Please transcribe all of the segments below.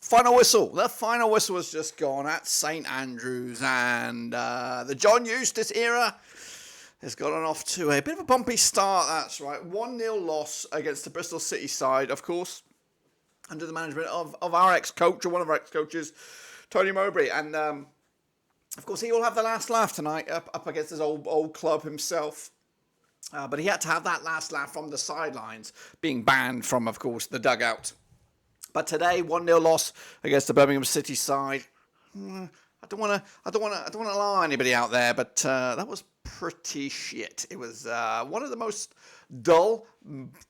Final whistle. The final whistle has just gone at St Andrews, and the John Eustace era has gotten off to a bit of a bumpy start. That's right. 1-0 loss against the Bristol City side, of course, under the management of our ex-coach, or one of our ex-coaches, Tony Mowbray. And, of course, he will have the last laugh tonight up against his old club himself. But he had to have that last laugh from the sidelines, being banned from, of course, the dugout. But today, 1-0 loss against the Birmingham City side. I don't want to lie anybody out there, but that was pretty shit. It was one of the most dull,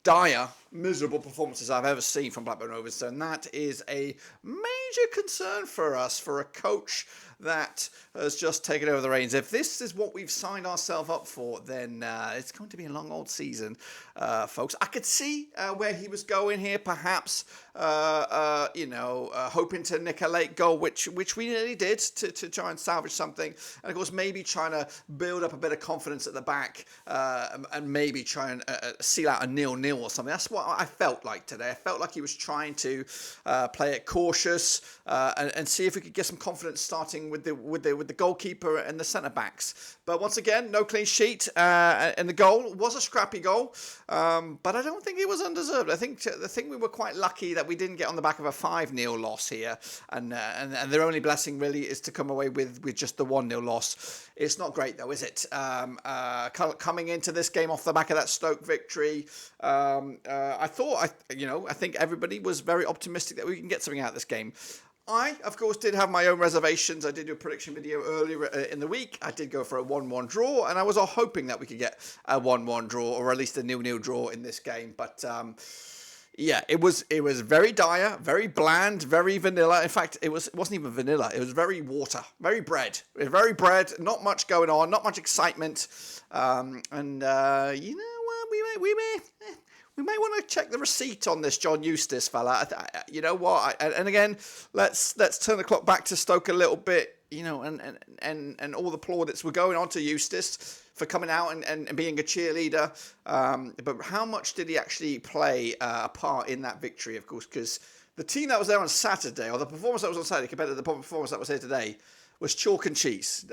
dire, miserable performances I've ever seen from Blackburn Rovers, and that is a major concern for us, for a coach that has just taken over the reins. If this is what we've signed ourselves up for, then it's going to be a long old season, folks. I could see where he was going here, perhaps, hoping to nick a late goal, which we nearly did to try and salvage something. And, of course, maybe trying to build up a bit of confidence at the back and maybe try and seal out a 0-0 or something. That's what I felt like today. I felt like he was trying to play it cautious and see if we could get some confidence starting with the goalkeeper and the centre backs. But once again, no clean sheet, and the goal was a scrappy goal, but I don't think it was undeserved. I think we were quite lucky that we didn't get on the back of a 5-0 loss here, and their only blessing really is to come away with just the 1-0 loss. It's not great though, is it? Coming into this game off the back of that Stoke victory, I think everybody was very optimistic that we can get something out of this game. I, of course, did have my own reservations. I did do a prediction video earlier in the week. I did go for a 1-1 draw, and I was all hoping that we could get a 1-1 draw, or at least a 0-0 draw in this game. But yeah, it was very dire, very bland, very vanilla. In fact, it wasn't even vanilla. It was very water, very bread. It was very bread. Not much going on, not much excitement, and you know what, we may want to check the receipt on this John Eustace fella. You know what? And again, let's turn the clock back to Stoke a little bit. You know, and all the plaudits were going on to Eustace for coming out and being a cheerleader. But how much did he actually play a part in that victory? Of course, because the team that was there on Saturday, or the performance that was on Saturday compared to the performance that was here today, was chalk and cheese.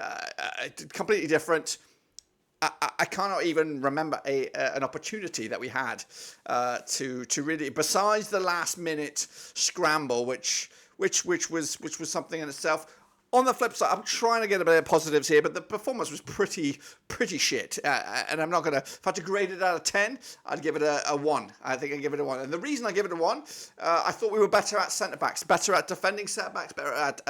Completely different. I cannot even remember an opportunity that we had to really, besides the last minute scramble, which was something in itself. On the flip side, I'm trying to get a bit of positives here, but the performance was pretty shit. And I'm not going to, if I had to grade it out of 10, I'd give it a 1. I think I'd give it a 1. And the reason I give it a 1, I thought we were better at centre-backs, better at defending set-backs, better at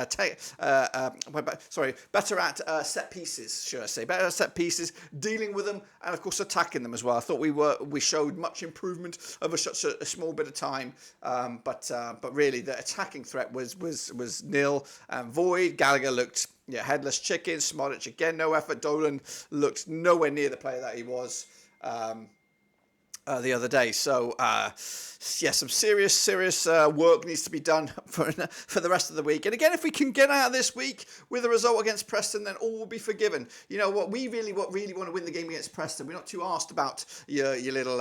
set pieces, should I say. Better at set pieces, dealing with them, and of course attacking them as well. I thought we showed much improvement over such a small bit of time. But really, the attacking threat was nil and void. Gallagher looked headless chicken. Smodic again, no effort. Dolan looked nowhere near the player that he was the other day. So some serious work needs to be done for the rest of the week. And again, if we can get out of this week with a result against Preston, then all will be forgiven. You know what? We really want to win the game against Preston. We're not too asked about your little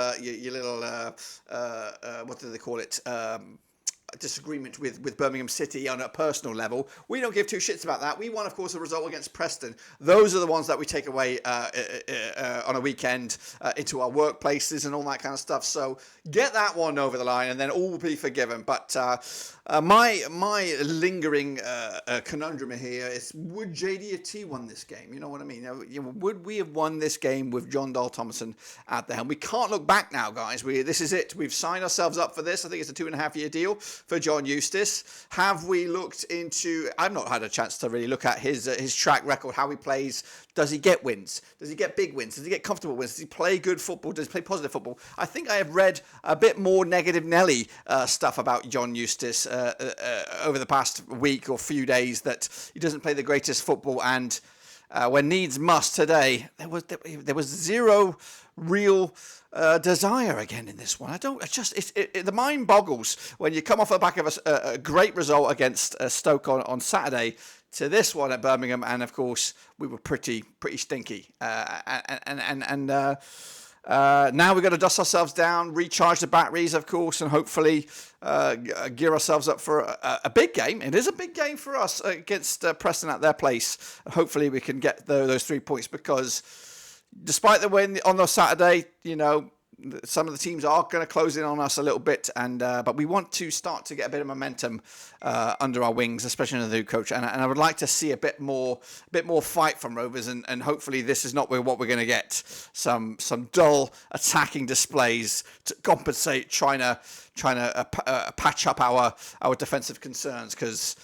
what do they call it? Disagreement with Birmingham City on a personal level. We don't give two shits about that. We want, of course, a result against Preston. Those are the ones that we take away on a weekend into our workplaces and all that kind of stuff. So get that one over the line and then all will be forgiven. But my lingering conundrum here is, would JDT won this game? You know what I mean? Would we have won this game with John Dahl Thomason at the helm? We can't look back now, guys. This is it. We've signed ourselves up for this. I think it's a 2.5-year deal for John Eustace. Have we looked into... I've not had a chance to really look at his track record, how he plays. Does he get wins? Does he get big wins? Does he get comfortable wins? Does he play good football? Does he play positive football? I think I have read a bit more negative Nelly stuff about John Eustace over the past week or few days, that he doesn't play the greatest football, and when needs must today, there was zero real desire again in this one. The mind boggles when you come off the back of a great result against Stoke on Saturday to this one at Birmingham, and of course we were pretty stinky, and Now we've got to dust ourselves down, recharge the batteries, of course, and hopefully gear ourselves up for a big game. It is a big game for us against Preston at their place. Hopefully we can get those 3 points, because despite the win on the Saturday, some of the teams are going to close in on us a little bit, but we want to start to get a bit of momentum under our wings, especially under the new coach. And I would like to see a bit more fight from Rovers, and hopefully this is not what we're going to get. Some dull attacking displays to compensate, trying to patch up our defensive concerns, because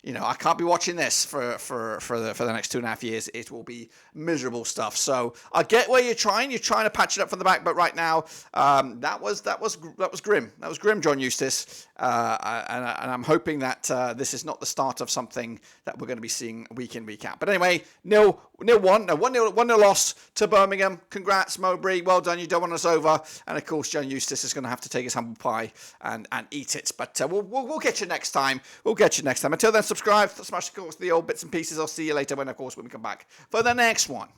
I can't be watching this for the next 2.5 years. It will be miserable stuff. So I get where you're trying to patch it up from the back, but right now that was grim. That was grim, John Eustace. And I'm hoping that this is not the start of something that we're going to be seeing week in, week out. But anyway, 1-0 loss to Birmingham. Congrats, Mowbray. Well done. You don't want us over. And of course, John Eustace is going to have to take his humble pie and eat it. But we'll get you next time. Until then, subscribe, smash, of course, the old bits and pieces. I'll see you later when we come back for the next one.